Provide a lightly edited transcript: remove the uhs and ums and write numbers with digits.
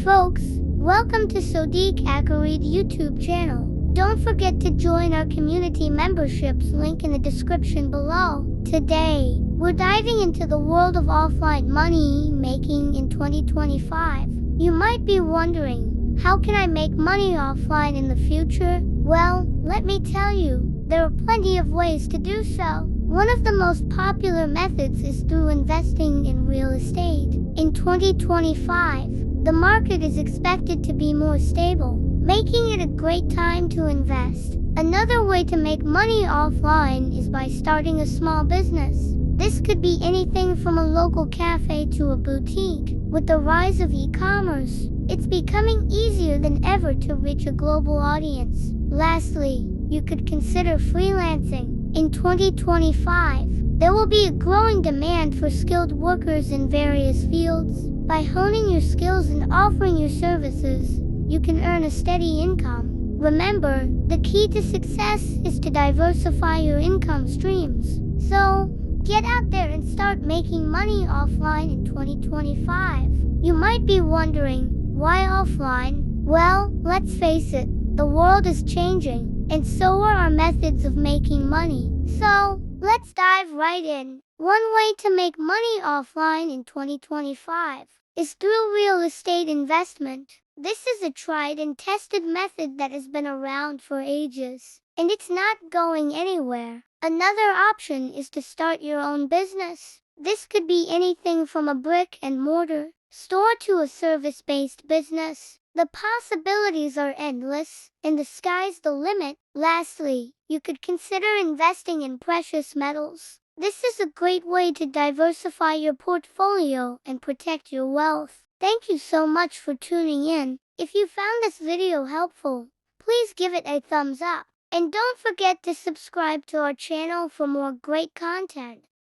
folks, welcome to Sodiq Akarid YouTube channel. Don't forget to join our community memberships link in the description below. Today, we're diving into the world of offline money making in 2025. You might be wondering, how can I make money offline in the future? Well, let me tell you, there are plenty of ways to do so. One of the most popular methods is through investing in real estate. In 2025, the market is expected to be more stable, making it a great time to invest. Another way to make money offline is by starting a small business. This could be anything from a local cafe to a boutique. With the rise of e-commerce, it's becoming easier than ever to reach a global audience. Lastly, you could consider freelancing. In 2025, there will be a growing demand for skilled workers in various fields. By honing your skills and offering your services, you can earn a steady income. Remember, the key to success is to diversify your income streams. So, get out there and start making money offline in 2025. You might be wondering, why offline? Well, let's face it, the world is changing, and so are our methods of making money. So, let's dive right in. One way to make money offline in 2025 is through real estate investment. This is a tried and tested method that has been around for ages, and it's not going anywhere. Another option is to start your own business. This could be anything from a brick and mortar store to a service-based business. The possibilities are endless, and the sky's the limit. Lastly, you could consider investing in precious metals. This is a great way to diversify your portfolio and protect your wealth. Thank you so much for tuning in. If you found this video helpful, please give it a thumbs up. And don't forget to subscribe to our channel for more great content.